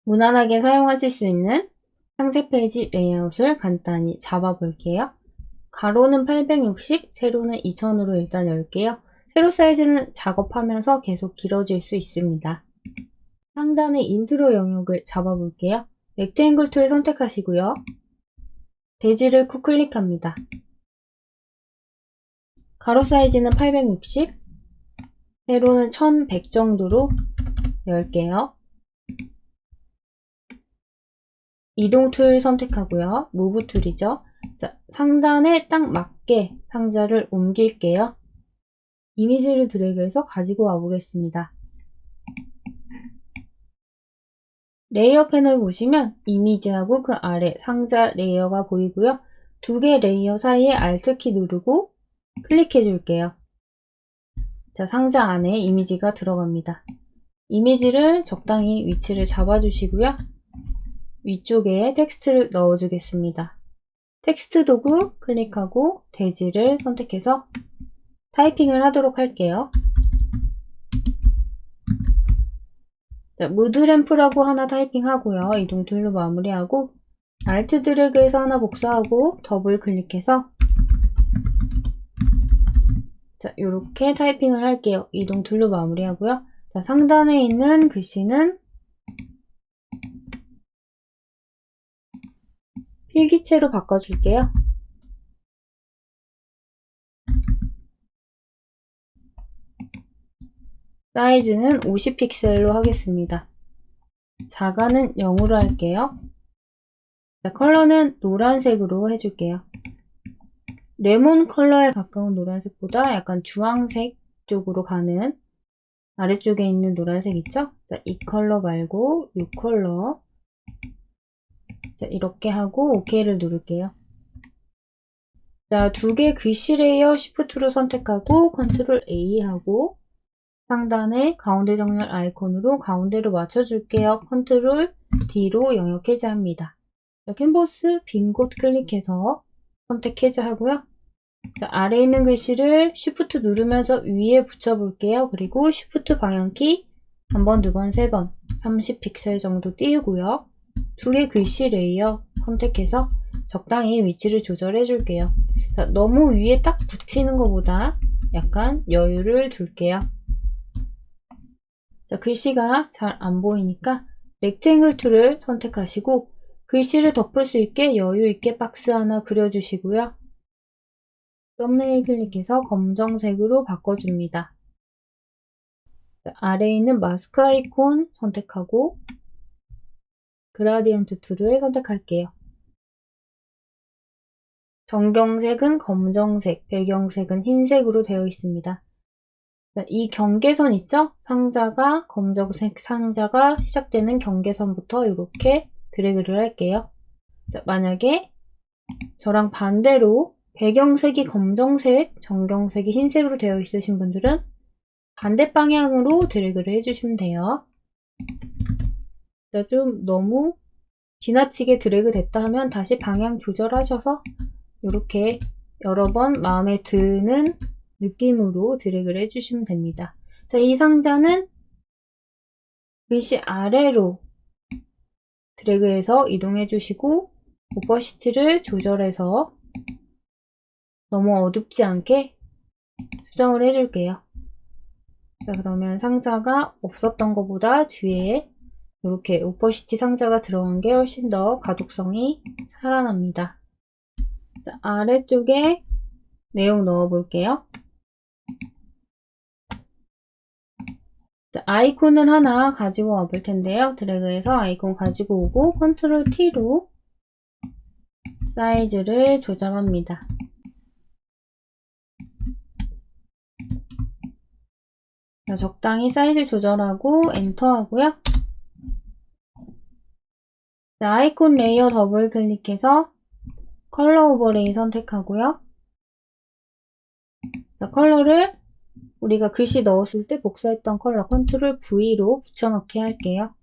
무난하게 사용하실 수 있는 상세 페이지 레이아웃을 간단히 잡아볼게요. 가로는 860, 세로는 2000으로 일단 열게요. 세로 사이즈는 작업하면서 계속 길어질 수 있습니다. 상단의 인트로 영역을 잡아볼게요. 렉탱글 툴 선택하시고요. 배지를 클릭합니다. 가로 사이즈는 860, 세로는 1100 정도로 열게요. 이동 툴 선택하고요. 무브 툴이죠. 자, 상단에 딱 맞게 상자를 옮길게요. 이미지를 드래그해서 가지고 와보겠습니다. 레이어 패널 보시면 이미지하고 그 아래 상자 레이어가 보이고요. 두 개 레이어 사이에 Alt키 누르고 클릭해 줄게요. 자, 상자 안에 이미지가 들어갑니다. 이미지를 적당히 위치를 잡아주시고요. 위쪽에 텍스트를 넣어주겠습니다. 텍스트 도구 클릭하고 대지를 선택해서 타이핑을 하도록 할게요. 자, 무드램프라고 하나 타이핑하고요. 이동 툴로 마무리하고 Alt 드래그해서 하나 복사하고 더블 클릭해서 자, 이렇게 타이핑을 할게요. 이동 툴로 마무리하고요. 자, 상단에 있는 글씨는 필기체로 바꿔줄게요. 사이즈는 50픽셀로 하겠습니다. 자가는 0으로 할게요. 자, 컬러는 노란색으로 해줄게요. 레몬 컬러에 가까운 노란색보다 약간 주황색 쪽으로 가는 아래쪽에 있는 노란색 있죠? 자, 이 컬러 말고 이 컬러. 자, 이렇게 하고 OK를 누를게요. 자, 두 개 글씨 레이어 Shift로 선택하고 Ctrl A 하고 상단에 가운데 정렬 아이콘으로 가운데로 맞춰줄게요. Ctrl D로 영역 해제합니다. 자, 캔버스 빈 곳 클릭해서 선택 해제하고요. 자, 아래에 있는 글씨를 Shift 누르면서 위에 붙여볼게요. 그리고 Shift 방향키 한 번, 두 번, 세 번 30픽셀 정도 띄우고요. 두 개 글씨 레이어 선택해서 적당히 위치를 조절해 줄게요. 자, 너무 위에 딱 붙이는 것보다 약간 여유를 둘게요. 자, 글씨가 잘 안 보이니까 렉탱글 툴을 선택하시고 글씨를 덮을 수 있게 여유 있게 박스 하나 그려주시고요. 썸네일 클릭해서 검정색으로 바꿔줍니다. 자, 아래에 있는 마스크 아이콘 선택하고 그라디언트 툴을 선택할게요. 정경색은 검정색, 배경색은 흰색으로 되어 있습니다. 자, 이 경계선 있죠? 상자가 검정색 상자가 시작되는 경계선부터 이렇게 드래그를 할게요. 자, 만약에 저랑 반대로 배경색이 검정색, 정경색이 흰색으로 되어 있으신 분들은 반대 방향으로 드래그를 해주시면 돼요. 자, 좀 너무 지나치게 드래그 됐다 하면 다시 방향 조절하셔서 이렇게 여러 번 마음에 드는 느낌으로 드래그를 해주시면 됩니다. 자, 이 상자는 글씨 아래로 드래그해서 이동해 주시고 오퍼시티를 조절해서 너무 어둡지 않게 수정을 해줄게요. 자, 그러면 상자가 없었던 것보다 뒤에 이렇게 오퍼시티 상자가 들어간 게 훨씬 더 가독성이 살아납니다. 자, 아래쪽에 내용 넣어볼게요. 자, 아이콘을 하나 가지고 와볼 텐데요. 드래그해서 아이콘 가지고 오고 컨트롤 T로 사이즈를 조절합니다. 자, 적당히 사이즈 조절하고 엔터 하고요. 자, 아이콘 레이어 더블 클릭해서 컬러 오버레이 선택하고요. 자, 컬러를 우리가 글씨 넣었을 때 복사했던 컬러 컨트롤 V로 붙여넣기 할게요.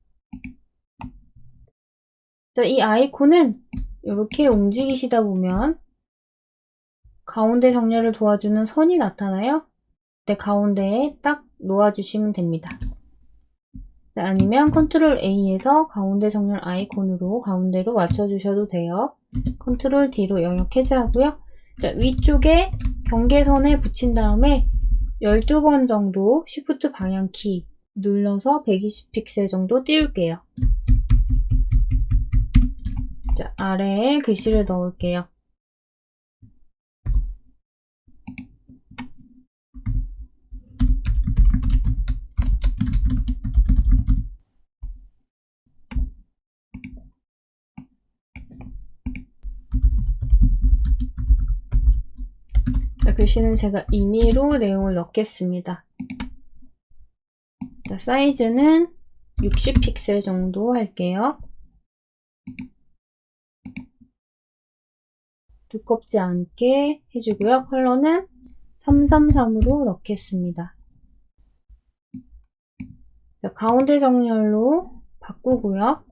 자, 이 아이콘은 이렇게 움직이시다 보면 가운데 정렬을 도와주는 선이 나타나요. 그때 가운데에 딱 놓아주시면 됩니다. 자, 아니면 컨트롤 A에서 가운데 정렬 아이콘으로 가운데로 맞춰주셔도 돼요. 컨트롤 D로 영역 해제하고요. 자, 위쪽에 경계선에 붙인 다음에 12번 정도 Shift 방향키 눌러서 120픽셀 정도 띄울게요. 자, 아래에 글씨를 넣을게요. 자, 글씨는 제가 임의로 내용을 넣겠습니다. 자, 사이즈는 60픽셀 정도 할게요. 두껍지 않게 해주고요. 컬러는 333으로 넣겠습니다. 자, 가운데 정렬로 바꾸고요.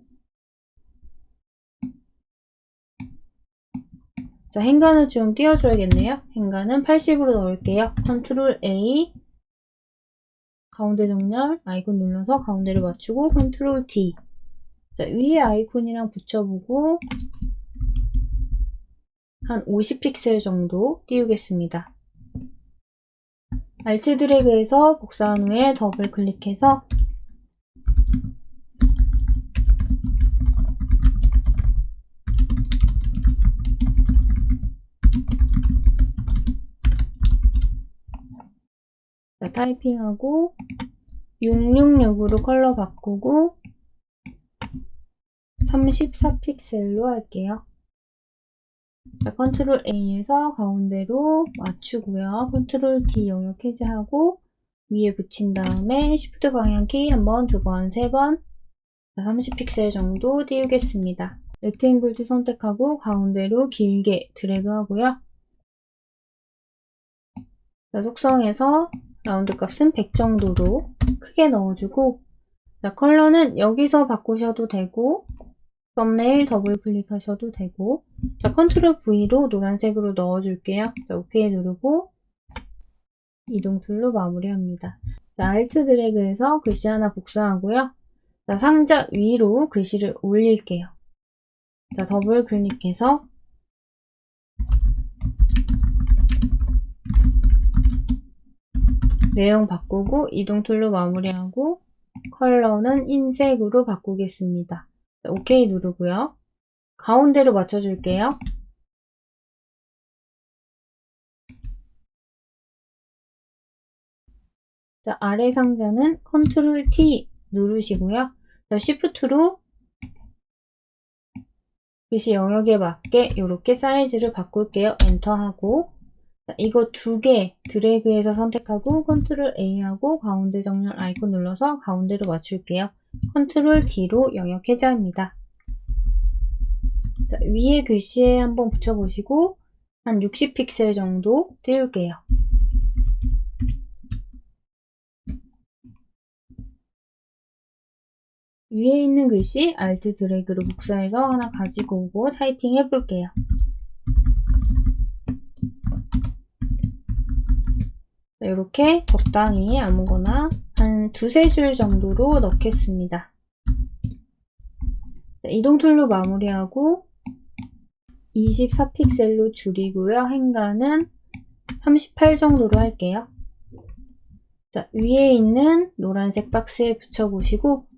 자, 행간을 좀 띄워줘야겠네요. 행간은 80으로 넣을게요. 컨트롤 A, 가운데 정렬 아이콘 눌러서 가운데를 맞추고 컨트롤 D. 자, 위에 아이콘이랑 붙여보고 한 50픽셀 정도 띄우겠습니다. Alt 드래그해서 복사한 후에 더블 클릭해서 자, 타이핑하고 666으로 컬러 바꾸고 34픽셀로 할게요. 자, 컨트롤 A에서 가운데로 맞추고요. 컨트롤 D 영역 해제하고 위에 붙인 다음에 Shift 방향키 한 번, 두 번, 세 번 30픽셀 정도 띄우겠습니다. 렉탱글 툴 선택하고 가운데로 길게 드래그 하고요. 자, 속성에서 라운드 값은 100 정도로 크게 넣어주고, 자, 컬러는 여기서 바꾸셔도 되고, 썸네일 더블 클릭하셔도 되고, 자, 컨트롤 V로 노란색으로 넣어줄게요. 자, OK 누르고 이동 툴로 마무리합니다. 자, Alt 드래그해서 글씨 하나 복사하고요. 자, 상자 위로 글씨를 올릴게요. 자, 더블 클릭해서 내용 바꾸고 이동 툴로 마무리하고 컬러는 흰색으로 바꾸겠습니다. 자, OK 누르고요. 가운데로 맞춰줄게요. 자, 아래 상자는 컨트롤 T 누르시고요. 자, Shift로 글씨 영역에 맞게 이렇게 사이즈를 바꿀게요. 엔터하고 자, 이거 두 개 드래그해서 선택하고 컨트롤 A하고 가운데 정렬 아이콘 눌러서 가운데로 맞출게요. 컨트롤 D로 영역 해제합니다. 자, 위에 글씨에 한번 붙여보시고 한 60픽셀 정도 띄울게요. 위에 있는 글씨 Alt 드래그로 복사해서 하나 가지고 오고 타이핑 해볼게요. 자, 이렇게 적당히 아무거나 한 두세 줄 정도로 넣겠습니다. 자, 이동 툴로 마무리하고 24픽셀로 줄이고요. 행간은 38 정도로 할게요. 자, 위에 있는 노란색 박스에 붙여보시고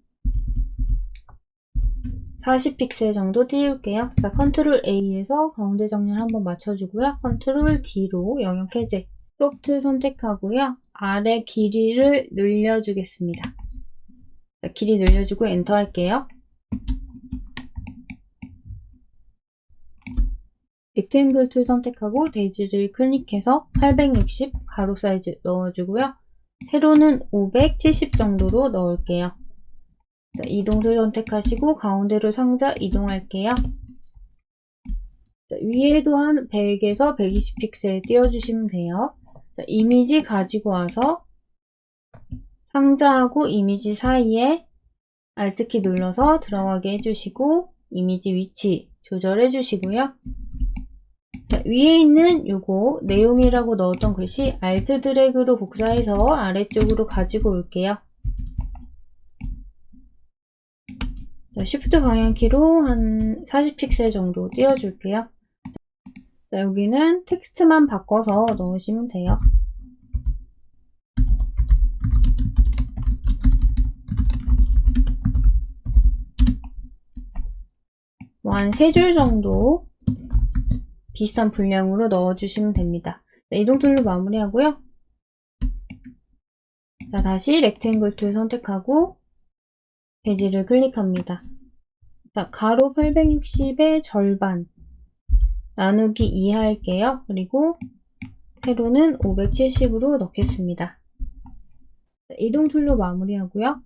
40픽셀 정도 띄울게요. 자, 컨트롤 A에서 가운데 정렬 한번 맞춰주고요. 컨트롤 D로 영역 해제. 크롭 툴 선택하고요. 아래 길이를 늘려주겠습니다. 자, 길이 늘려주고 엔터 할게요. 렉탱글 툴 선택하고 대지를 클릭해서 860 가로 사이즈 넣어주고요. 세로는 570 정도로 넣을게요. 자, 이동 툴 선택하시고 가운데로 상자 이동할게요. 자, 위에도 한 100에서 120픽셀 띄워주시면 돼요. 자, 이미지 가지고 와서 상자하고 이미지 사이에 Alt키 눌러서 들어가게 해주시고 이미지 위치 조절해 주시고요. 자, 위에 있는 요거 내용이라고 넣었던 글씨 Alt 드래그로 복사해서 아래쪽으로 가지고 올게요. 자, Shift 방향키로 한 40픽셀 정도 띄워줄게요. 자, 여기는 텍스트만 바꿔서 넣으시면 돼요. 뭐 한 3줄 정도 비슷한 분량으로 넣어주시면 됩니다. 자, 이동 툴로 마무리하고요. 자, 다시 렉탱글 툴 선택하고 배지를 클릭합니다. 자, 가로 860의 절반 나누기 2 할게요. 그리고 세로는 570으로 넣겠습니다. 자, 이동 툴로 마무리하고요.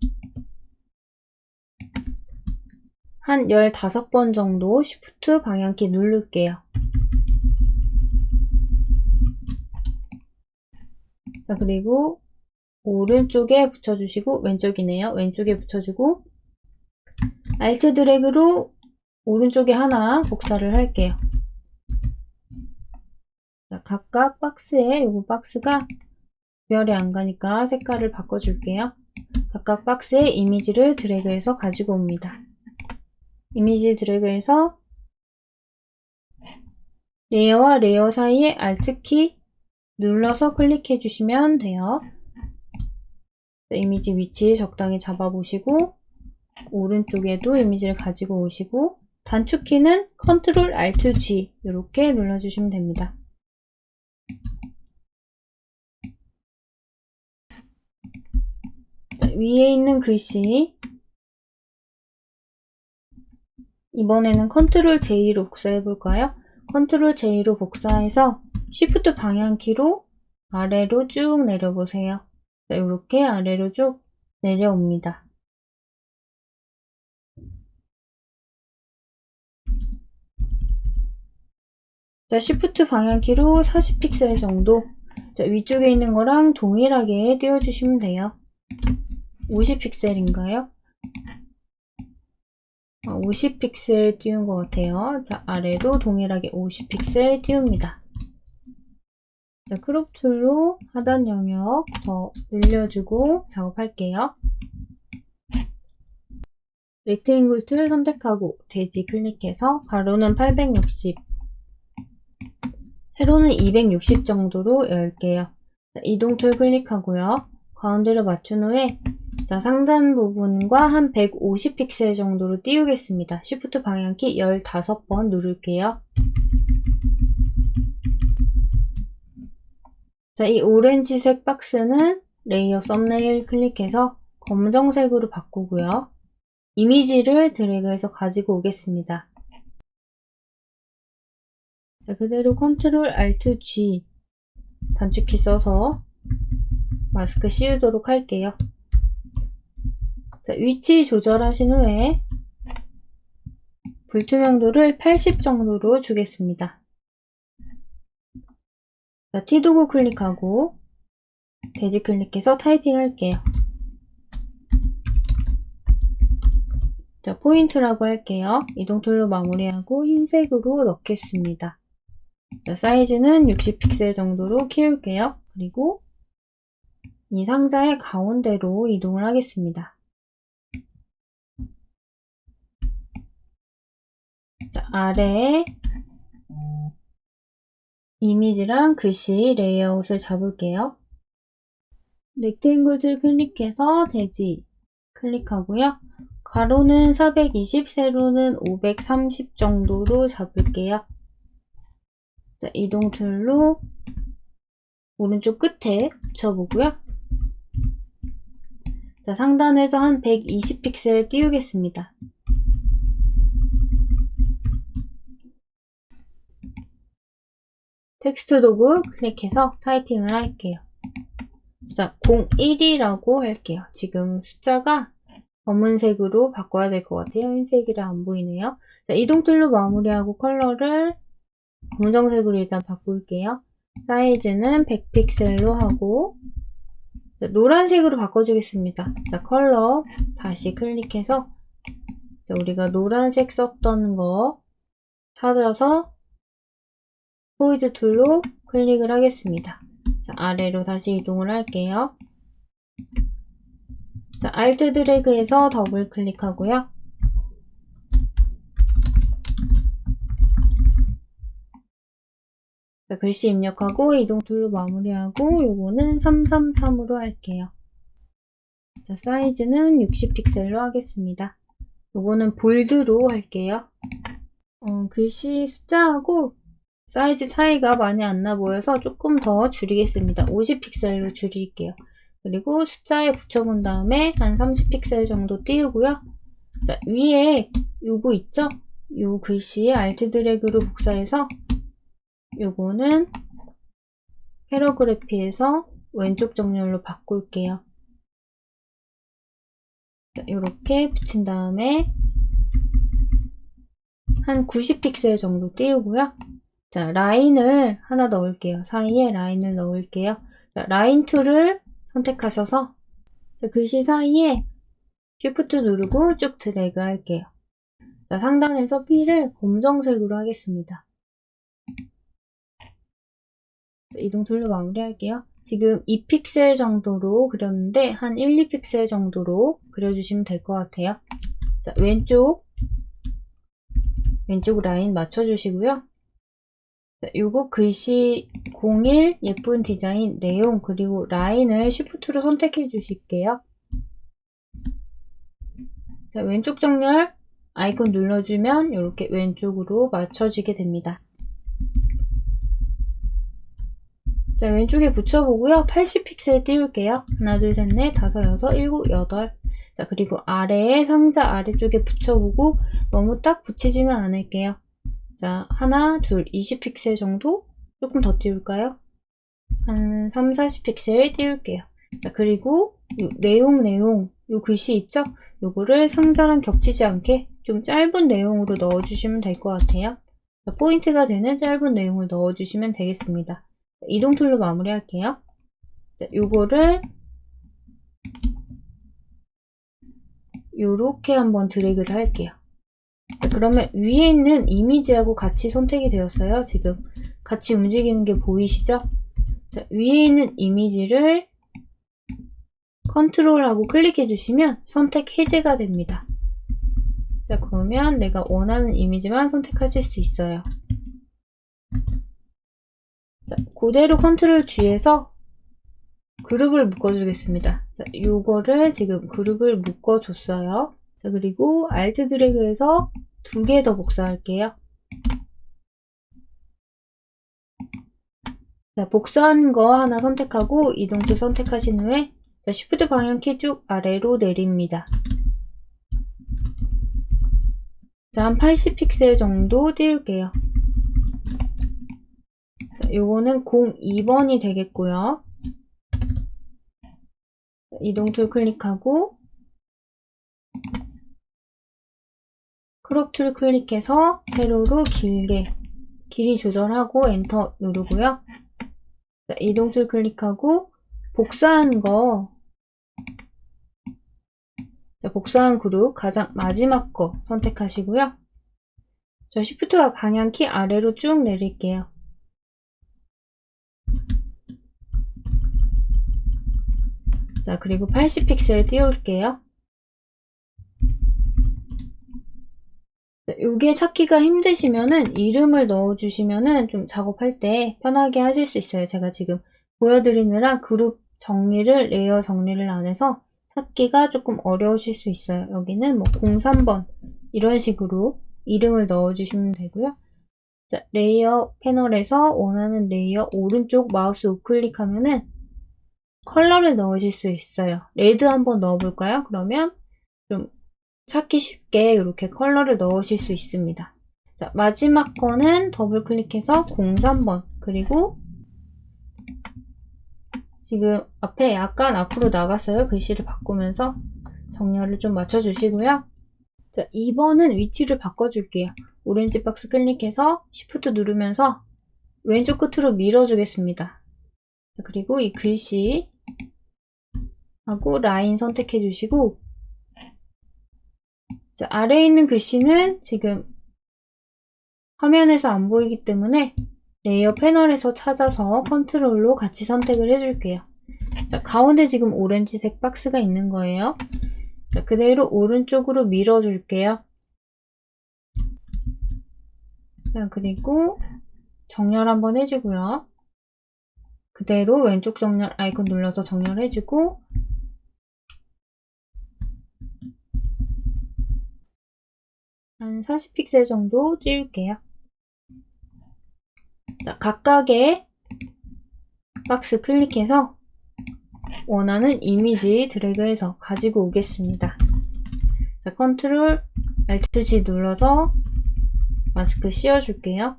한 15번 정도 Shift 방향키 누를게요. 자, 그리고 오른쪽에 붙여주시고, 왼쪽이네요. 왼쪽에 붙여주고, Alt 드래그로 오른쪽에 하나 복사를 할게요. 자, 각각 박스에, 요거 박스가 별이 안 가니까 색깔을 바꿔줄게요. 각각 박스에 이미지를 드래그해서 가지고 옵니다. 이미지 드래그해서 레이어와 레이어 사이에 Alt키 눌러서 클릭해 주시면 돼요. 이미지 위치 적당히 잡아보시고 오른쪽에도 이미지를 가지고 오시고 단축키는 Ctrl Alt G 이렇게 눌러주시면 됩니다. 자, 위에 있는 글씨 이번에는 Ctrl J로 복사해 볼까요? Ctrl J로 복사해서 Shift 방향키로 아래로 쭉 내려보세요. 자, 이렇게 아래로 쭉 내려옵니다. 자, Shift 방향키로 40픽셀 정도 자, 위쪽에 있는 거랑 동일하게 띄워주시면 돼요. 50픽셀인가요? 50픽셀 띄운 것 같아요. 자, 아래도 동일하게 50픽셀 띄웁니다. 자, 크롭 툴로 하단 영역 더 늘려주고 작업할게요. 렉탱글 툴 선택하고 대지 클릭해서 가로는 860, 세로는 260 정도로 열게요. 자, 이동 툴 클릭하고요. 가운데로 맞춘 후에 자, 상단 부분과 한 150픽셀 정도로 띄우겠습니다. Shift 방향키 15번 누를게요. 자, 이 오렌지색 박스는 레이어 썸네일 클릭해서 검정색으로 바꾸고요. 이미지를 드래그해서 가지고 오겠습니다. 자, 그대로 Ctrl Alt G 단축키 써서 마스크 씌우도록 할게요. 자, 위치 조절하신 후에 불투명도를 80 정도로 주겠습니다. 자, T도구 클릭하고 대지 클릭해서 타이핑 할게요. 자, 포인트라고 할게요. 이동 툴로 마무리하고 흰색으로 넣겠습니다. 자, 사이즈는 60픽셀 정도로 키울게요. 그리고 이 상자의 가운데로 이동을 하겠습니다. 자, 아래에 이미지랑 글씨 레이아웃을 잡을게요. 렉탱글 툴 클릭해서 대지 클릭하고요. 가로는 420, 세로는 530 정도로 잡을게요. 자, 이동 툴로 오른쪽 끝에 붙여보고요. 자, 상단에서 한 120픽셀 띄우겠습니다. 텍스트 도구 클릭해서 타이핑을 할게요. 자, 01이라고 할게요. 지금 숫자가 검은색으로 바꿔야 될 것 같아요. 흰색이라 안 보이네요. 자, 이동 툴로 마무리하고 컬러를 검정색으로 일단 바꿀게요. 사이즈는 100픽셀로 하고 자, 노란색으로 바꿔주겠습니다. 자, 컬러 다시 클릭해서 자, 우리가 노란색 썼던 거 찾아서 포이드 툴로 클릭을 하겠습니다. 자, 아래로 다시 이동을 할게요. 자, Alt 드래그해서 더블 클릭하고요. 자, 글씨 입력하고 이동 툴로 마무리하고 요거는 333으로 할게요. 자, 사이즈는 60픽셀로 하겠습니다. 요거는 볼드로 할게요. 글씨 숫자하고 사이즈 차이가 많이 안 나 보여서 조금 더 줄이겠습니다. 50픽셀로 줄일게요. 그리고 숫자에 붙여본 다음에 한 30픽셀 정도 띄우고요. 자, 위에 요거 있죠? 요 글씨에 알트 드래그로 복사해서 요거는 패러그래피에서 왼쪽 정렬로 바꿀게요. 자, 이렇게 붙인 다음에 한 90픽셀 정도 띄우고요. 자, 라인을 하나 넣을게요. 사이에 라인을 넣을게요. 자, 라인 툴을 선택하셔서 자, 글씨 사이에 Shift 누르고 쭉 드래그 할게요. 자, 상단에서 P를 검정색으로 하겠습니다. 자, 이동 툴로 마무리할게요. 지금 2픽셀 정도로 그렸는데 한 1, 2픽셀 정도로 그려주시면 될 것 같아요. 자, 왼쪽 라인 맞춰주시고요. 자, 요거 글씨 01 예쁜 디자인 내용 그리고 라인을 Shift로 선택해 주실게요. 자, 왼쪽 정렬 아이콘 눌러주면 이렇게 왼쪽으로 맞춰지게 됩니다. 자, 왼쪽에 붙여보고요. 80픽셀 띄울게요. 하나, 둘, 셋, 넷, 다섯, 여섯, 일곱, 여덟. 자, 그리고 아래에 상자 아래쪽에 붙여보고 너무 딱 붙이지는 않을게요. 자, 하나, 둘, 20픽셀 정도? 조금 더 띄울까요? 한 3, 40픽셀 띄울게요. 자, 그리고 내용, 요 글씨 있죠? 요거를 상자랑 겹치지 않게 좀 짧은 내용으로 넣어주시면 될 것 같아요. 자, 포인트가 되는 짧은 내용을 넣어주시면 되겠습니다. 자, 이동 툴로 마무리할게요. 자, 요거를 요렇게 한번 드래그를 할게요. 자, 그러면 위에 있는 이미지하고 같이 선택이 되었어요. 지금 같이 움직이는 게 보이시죠? 자, 위에 있는 이미지를 컨트롤하고 클릭해 주시면 선택 해제가 됩니다. 자, 그러면 내가 원하는 이미지만 선택하실 수 있어요. 자, 그대로 컨트롤 G에서 그룹을 묶어주겠습니다. 자, 요거를 지금 그룹을 묶어줬어요. 자, 그리고 Alt 드래그해서 두 개 더 복사할게요. 자, 복사한 거 하나 선택하고 이동툴 선택하신 후에 자, Shift 방향키 쭉 아래로 내립니다. 자, 한 80픽셀 정도 띄울게요. 자, 요거는 02번이 되겠고요. 자, 이동툴 클릭하고 크롭 툴 클릭해서 세로로 길게 길이 조절하고 엔터 누르고요. 자, 이동 툴 클릭하고 복사한 거 자, 복사한 그룹 가장 마지막 거 선택하시고요. 자, Shift와 방향키 아래로 쭉 내릴게요. 자, 그리고 80픽셀 띄울게요. 요게 찾기가 힘드시면은 이름을 넣어주시면은 좀 작업할 때 편하게 하실 수 있어요. 제가 지금 보여드리느라 그룹 정리를, 레이어 정리를 안 해서 찾기가 조금 어려우실 수 있어요. 여기는 뭐 03번 이런 식으로 이름을 넣어주시면 되고요. 자, 레이어 패널에서 원하는 레이어 오른쪽 마우스 우클릭하면은 컬러를 넣으실 수 있어요. 레드 한번 넣어볼까요? 그러면 좀 찾기 쉽게 이렇게 컬러를 넣으실 수 있습니다. 자, 마지막 거는 더블 클릭해서 03번 그리고 지금 앞에 약간 앞으로 나갔어요. 글씨를 바꾸면서 정렬을 좀 맞춰주시고요. 자, 2번은 위치를 바꿔줄게요. 오렌지 박스 클릭해서 Shift 누르면서 왼쪽 끝으로 밀어주겠습니다. 자, 그리고 이 글씨 하고 라인 선택해 주시고 자, 아래에 있는 글씨는 지금 화면에서 안 보이기 때문에 레이어 패널에서 찾아서 컨트롤로 같이 선택을 해줄게요. 자, 가운데 지금 오렌지색 박스가 있는 거예요. 자, 그대로 오른쪽으로 밀어줄게요. 자, 그리고 정렬 한번 해주고요. 그대로 왼쪽 정렬 아이콘 눌러서 정렬해주고 한 40픽셀 정도 띄울게요. 자, 각각의 박스 클릭해서 원하는 이미지 드래그해서 가지고 오겠습니다. 자, 컨트롤 Alt G 눌러서 마스크 씌워줄게요.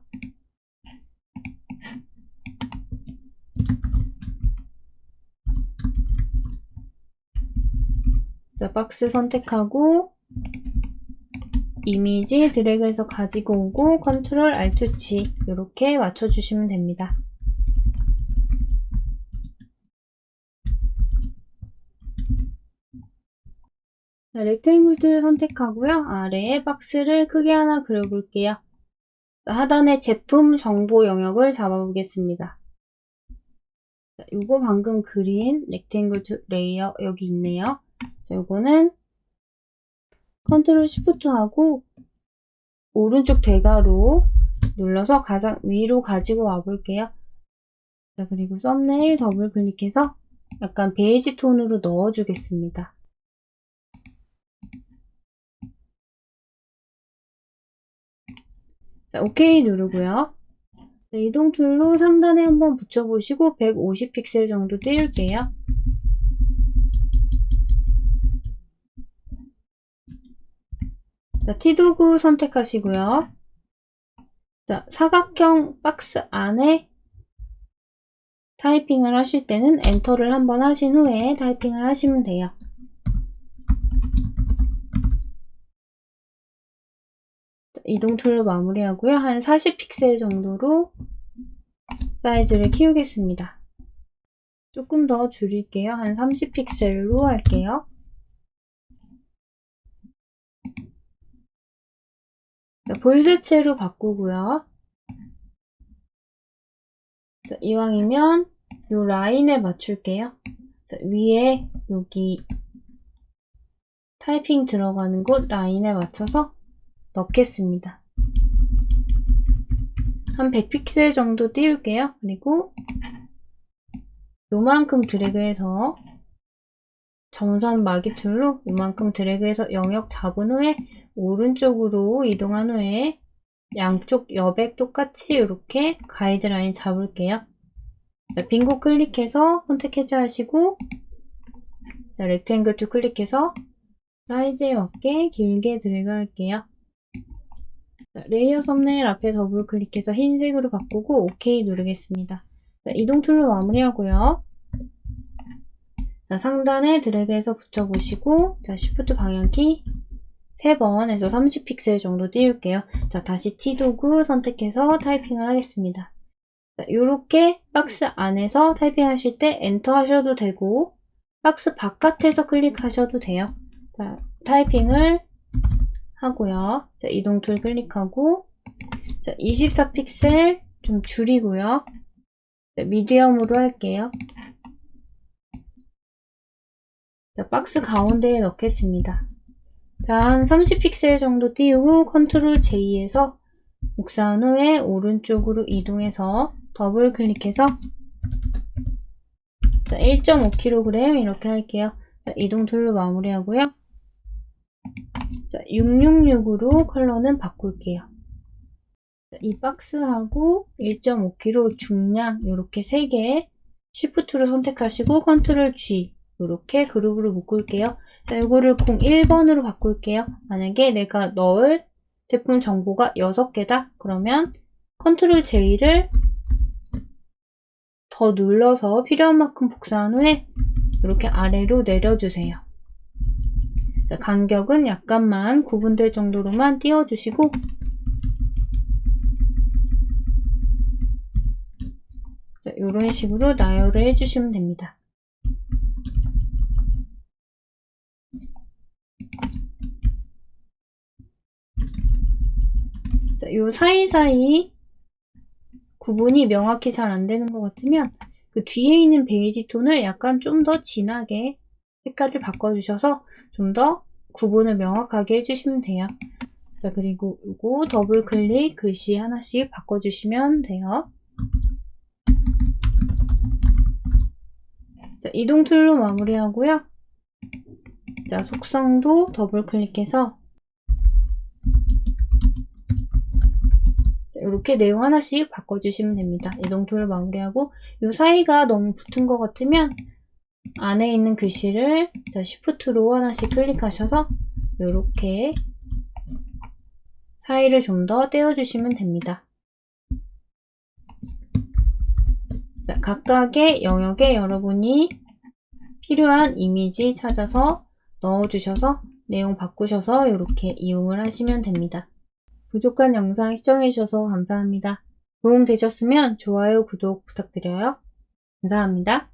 자, 박스 선택하고 이미지 드래그해서 가지고 오고 컨트롤 Alt G 이렇게 맞춰주시면 됩니다. 자, 렉탱글 툴 선택하고요. 아래에 박스를 크게 하나 그려볼게요. 자, 하단에 제품 정보 영역을 잡아보겠습니다. 자, 요거 방금 그린 렉탱글 툴 레이어 여기 있네요. 자, 요거는 컨트롤 시프트 하고 오른쪽 대괄호 눌러서 가장 위로 가지고 와볼게요. 자, 그리고 썸네일 더블 클릭해서 약간 베이지 톤으로 넣어주겠습니다. 자, OK 누르고요. 자, 이동 툴로 상단에 한번 붙여보시고 150픽셀 정도 띄울게요. 자, T도구 선택하시고요. 자, 사각형 박스 안에 타이핑을 하실 때는 엔터를 한번 하신 후에 타이핑을 하시면 돼요. 자, 이동 툴로 마무리하고요. 한 40픽셀 정도로 사이즈를 키우겠습니다. 조금 더 줄일게요. 한 30픽셀로 할게요. 자, 볼드체로 바꾸고요. 자, 이왕이면 요 라인에 맞출게요. 자, 위에 여기 타이핑 들어가는 곳 라인에 맞춰서 넣겠습니다. 한 100픽셀 정도 띄울게요. 그리고 요만큼 드래그해서 점선 마기 툴로 요만큼 드래그해서 영역 잡은 후에 오른쪽으로 이동한 후에 양쪽 여백 똑같이 이렇게 가이드라인 잡을게요. 자, 빈곳 클릭해서 선택 해제하시고 자, 렉탱글 툴 클릭해서 사이즈에 맞게 길게 드래그 할게요. 자, 레이어 썸네일 앞에 더블 클릭해서 흰색으로 바꾸고 OK 누르겠습니다. 자, 이동 툴로 마무리하고요. 자, 상단에 드래그해서 붙여보시고 자, Shift 방향키 3번 해서 30픽셀 정도 띄울게요. 자, 다시 T도구 선택해서 타이핑을 하겠습니다. 자, 요렇게 박스 안에서 타이핑 하실 때 엔터 하셔도 되고 박스 바깥에서 클릭하셔도 돼요. 자, 타이핑을 하고요. 자, 이동 툴 클릭하고 자, 24픽셀 좀 줄이고요. 자, 미디엄으로 할게요. 자, 박스 가운데에 넣겠습니다. 자, 한 30픽셀 정도 띄우고 컨트롤 J에서 복사한 후에 오른쪽으로 이동해서 더블 클릭해서 자, 1.5kg 이렇게 할게요. 자, 이동 툴로 마무리하고요. 자, 666으로 컬러는 바꿀게요. 자, 이 박스하고 1.5kg 중량 이렇게 3개 Shift로 선택하시고 컨트롤 G 이렇게 그룹으로 묶을게요. 자, 이거를 01번으로 바꿀게요. 만약에 내가 넣을 제품 정보가 6개다. 그러면 컨트롤 J를 더 눌러서 필요한 만큼 복사한 후에 이렇게 아래로 내려주세요. 자, 간격은 약간만 구분될 정도로만 띄워주시고 자, 이런 식으로 나열을 해주시면 됩니다. 자, 요 사이사이 구분이 명확히 잘 안 되는 것 같으면 그 뒤에 있는 베이지 톤을 약간 좀 더 진하게 색깔을 바꿔주셔서 좀 더 구분을 명확하게 해주시면 돼요. 자, 그리고 이거 더블 클릭 글씨 하나씩 바꿔주시면 돼요. 자, 이동 툴로 마무리하고요. 자, 속성도 더블 클릭해서 이렇게 내용 하나씩 바꿔주시면 됩니다. 이동 툴로 마무리하고 이 사이가 너무 붙은 것 같으면 안에 있는 글씨를 자, Shift로 하나씩 클릭하셔서 이렇게 사이를 좀 더 떼어주시면 됩니다. 자, 각각의 영역에 여러분이 필요한 이미지 찾아서 넣어주셔서 내용 바꾸셔서 이렇게 이용을 하시면 됩니다. 부족한 영상 시청해주셔서 감사합니다. 도움 되셨으면 좋아요, 구독 부탁드려요. 감사합니다.